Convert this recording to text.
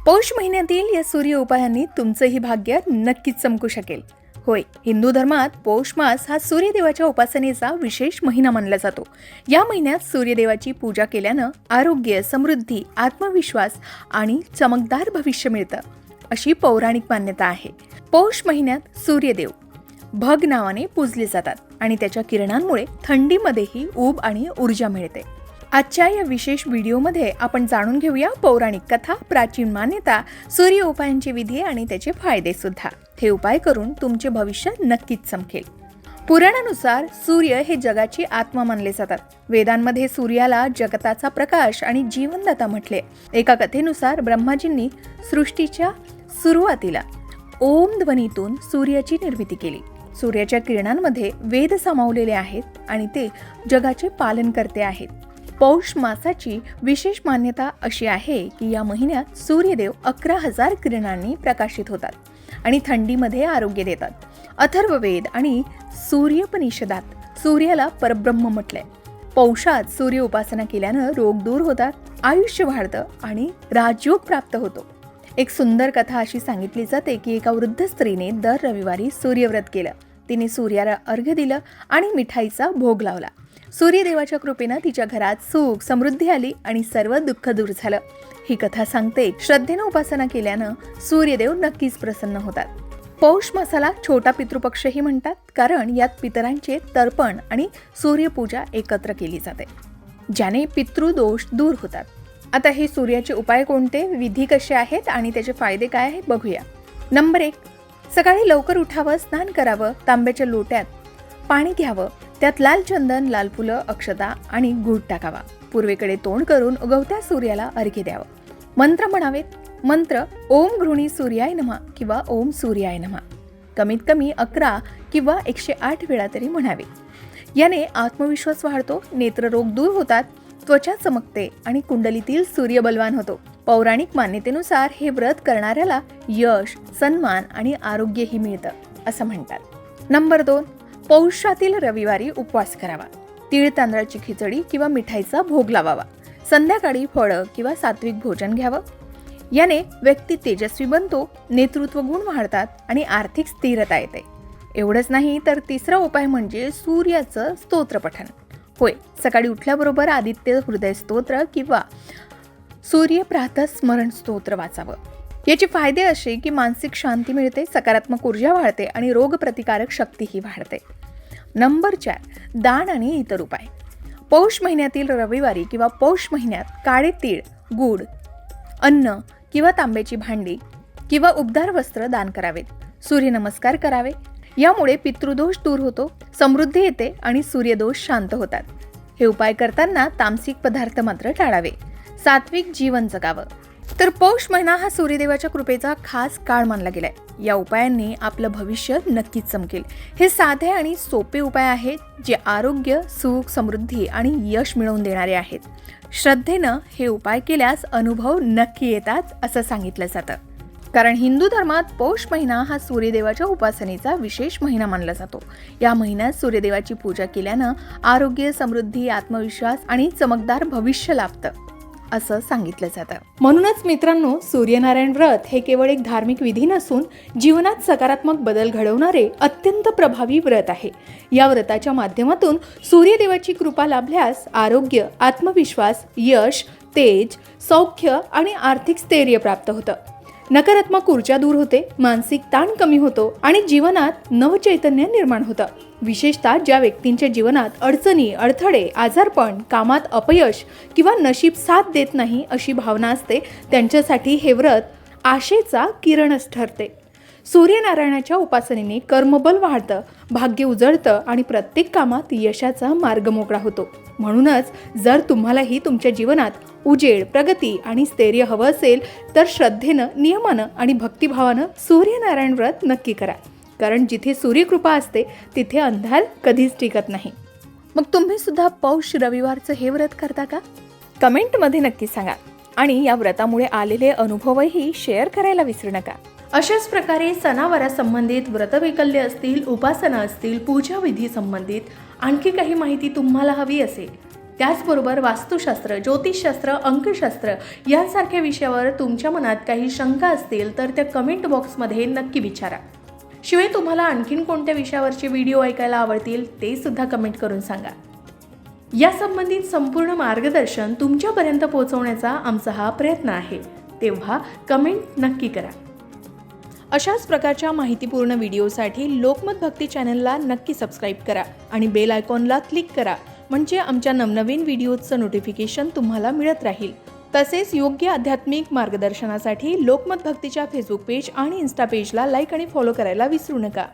पौष महिन्यातील या सूर्य उपायांनी तुमचंही भाग्य नक्कीच चमकू शकेल. होय, हिंदू धर्मात पौष मास हा सूर्यदेवाच्या उपासनेचा विशेष महिना मानला जातो. या महिन्यात सूर्यदेवाची पूजा केल्यानं आरोग्य, समृद्धी, आत्मविश्वास आणि चमकदार भविष्य मिळतं, अशी पौराणिक मान्यता आहे. पौष महिन्यात सूर्यदेव भग नावाने पूजले जातात आणि त्याच्या किरणांमुळे थंडीमध्येही ऊब आणि ऊर्जा मिळते. आजच्या या विशेष व्हिडिओमध्ये आपण जाणून घेऊया पौराणिक कथा, प्राचीन मान्यता, सूर्य उपायांची विधी आणि त्याचे फायदे सुद्धा. हे उपाय करून तुमचे भविष्य नक्कीच चमकेल. पुराणानुसार सूर्य हे जगाची आत्मा मानले जातात. वेदांमध्ये सूर्याला जगताचा प्रकाश आणि जीवनदाता म्हटले. एका कथेनुसार ब्रह्माजींनी सृष्टीच्या सुरुवातीला ओम ध्वनीतून सूर्याची निर्मिती केली. सूर्याच्या किरणांमध्ये वेद सामावलेले आहेत आणि ते जगाचे पालन करते आहेत. पौष मासाची विशेष मान्यता अशी आहे की या महिन्यात सूर्यदेव 11,000 किरणांनी प्रकाशित होतात आणि थंडीमध्ये आरोग्य देतात. अथर्ववेद आणि सूर्योपनिषदात सूर्याला परब्रह्म म्हटलंय. पौषात सूर्य उपासना केल्यानं रोग दूर होतात, आयुष्य वाढतं आणि राजयोग प्राप्त होतो. एक सुंदर कथा अशी सांगितली जाते की एका वृद्ध स्त्रीने दर रविवारी सूर्यव्रत केलं. तिने सूर्याला अर्घ्य दिलं आणि मिठाईचा भोग लावला. सूर्यदेवाच्या कृपेनं तिच्या घरात सुख, समृद्धी आली आणि सर्व दुःख दूर झालं. ही कथा सांगते, श्रद्धेनं उपासना केल्यानं सूर्यदेव नक्कीच प्रसन्न होतात. पौष मासाला छोटा पितृपक्षही म्हणतात, कारण यात पितरांचे तर्पण आणि सूर्यपूजा एकत्र केली जाते, ज्याने पितृदोष दूर होतात. आता हे सूर्याचे उपाय कोणते, विधी कसे आहेत आणि त्याचे फायदे काय आहेत बघूया. नंबर 1, सकाळी लवकर उठावं, स्नान करावं, तांब्याच्या लोट्यात पाणी घ्यावं, त्यात लाल चंदन, लाल फुलं, अक्षता आणि गूळ टाकावा. पूर्वेकडे तोंड करून उगवत्या सूर्याला अर्घ्य द्यावं. मंत्र म्हणावेत. मंत्र ओम गृहिणी सूर्याय नमः किंवा ओम सूर्याय नमः कमीत कमी 11 किंवा 108 वेळा तरी म्हणावे. याने आत्मविश्वास वाढतो, नेत्ररोग दूर होतात, त्वचा चमकते आणि कुंडलीतील सूर्य बलवान होतो. पौराणिक मान्यतेनुसार हे व्रत करणाऱ्याला यश, सन्मान आणि आरोग्यही मिळतं, असं म्हणतात. नंबर 2, पौषातील रविवारी उपवास करावा. तीळ तांदळाची खिचडी किंवा मिठाईचा भोग लावावा. संध्याकाळी फळं किंवा सात्विक भोजन घ्यावं. याने व्यक्ती तेजस्वी बनतो, नेतृत्व गुण वाढतात आणि आर्थिक स्थिरता येते. एवढंच नाही तर तिसरा उपाय म्हणजे सूर्याचं स्तोत्र पठण. होय, सकाळी उठल्याबरोबर आदित्य हृदय स्तोत्र किंवा सूर्य प्रातः स्मरण स्तोत्र वाचावं. याचे फायदे असे की मानसिक शांती मिळते, सकारात्मक ऊर्जा वाढते आणि रोगप्रतिकारक शक्तीही वाढते. नंबर 4, दान आणि इतर उपाय. पौष महिन्यातील रविवारी किंवा पौष महिन्यात काळे तीळ, गूळ, अन्न किंवा तांब्याची भांडी किंवा उबदार वस्त्र दान करावेत. सूर्यनमस्कार करावे. यामुळे पितृदोष दूर होतो, समृद्धी येते आणि सूर्यदोष शांत होतात. हे उपाय करताना तामसिक पदार्थ मात्र टाळावे. सात्विक जीवन जगावं. तर पौष महिना हा सूर्यदेवाच्या कृपेचा खास काळ मानला गेलाय. या उपायांनी आपलं भविष्य नक्कीच चमकेल. हे साधे आणि सोपे उपाय आहेत जे आरोग्य, सुख, समृद्धी आणि यश मिळवून देणारे आहेत. श्रद्धेनं हे उपाय केल्यास अनुभव नक्की येतात, असं सांगितलं जातं. कारण हिंदू धर्मात पौष महिना हा सूर्यदेवाच्या उपासनेचा विशेष महिना मानला जातो. या महिन्यात सूर्यदेवाची पूजा केल्यानं आरोग्य, समृद्धी, आत्मविश्वास आणि चमकदार भविष्य लाभतं, असं सांगितलं जातं. म्हणूनच मित्रांनो, सूर्यनारायण व्रत हे केवळ एक धार्मिक विधी नसून जीवनात सकारात्मक बदल घडवणारे अत्यंत प्रभावी व्रत आहे. या व्रताच्या माध्यमातून सूर्यदेवाची कृपा लाभल्यास आरोग्य, आत्मविश्वास, यश, तेज, सौख्य आणि आर्थिक स्थैर्य प्राप्त होतं. नकारात्मक ऊर्जा दूर होते, मानसिक ताण कमी होतो आणि जीवनात नवचैतन्य निर्माण होतं. विशेषतः ज्या व्यक्तींच्या जीवनात अडचणी, अडथळे, आजारपण, कामात अपयश किंवा नशीब साथ देत नाही अशी भावना असते, त्यांच्यासाठी हे व्रत आशेचा किरणच ठरते. सूर्यनारायणाच्या उपासनेने कर्मबल वाढतं, भाग्य उजळतं आणि प्रत्येक कामात यशाचा मार्ग मोकळा होतो. म्हणूनच जर तुम्हालाही तुमच्या जीवनात उजेड, प्रगती आणि स्थैर्य हवं असेल तर श्रद्धेनं, नियमानं आणि भक्तिभावानं सूर्यनारायण व्रत नक्की करा. कारण जिथे सूर्यकृपा असते तिथे अंधार कधीच टिकत नाही. मग तुम्ही सुद्धा पौष रविवारचं हे व्रत करता का? कमेंटमध्ये नक्की सांगा आणि या व्रतामुळे आलेले अनुभवही शेअर करायला विसरू नका. अशाच प्रकारे सणावारासंबंधित व्रतवैकल्य असतील, उपासना असतील, पूजा विधी संबंधित आणखी काही माहिती तुम्हाला हवी असेल त्याचबरोबर वास्तुशास्त्र, ज्योतिषशास्त्र, अंकशास्त्र यांसारख्या विषयावर तुमच्या मनात काही शंका असतील तर त्या कमेंट बॉक्समध्ये नक्की विचारा. शिवाय तुम्हाला आणखीन कोणत्या विषयावरचे व्हिडिओ ऐकायला आवडतील ते सुद्धा कमेंट करून सांगा. या संबंधित संपूर्ण मार्गदर्शन तुमच्यापर्यंत पोहोचवण्याचा आमचा हा प्रयत्न आहे, तेव्हा कमेंट नक्की करा. अशाच प्रकारच्या माहितीपूर्ण व्हिडिओसाठी लोकमत भक्ती चॅनलला नक्की सबस्क्राईब करा आणि बेल आयकॉनला क्लिक करा, म्हणजे आमच्या नवनवीन व्हिडिओचं नोटिफिकेशन तुम्हाला मिळत राहील. तसेच योग्य आध्यात्मिक मार्गदर्शनासाठी लोकमत भक्तीच्या फेसबुक पेज आणि इन्स्टा पेजला लाईक आणि फॉलो करायला विसरू नका.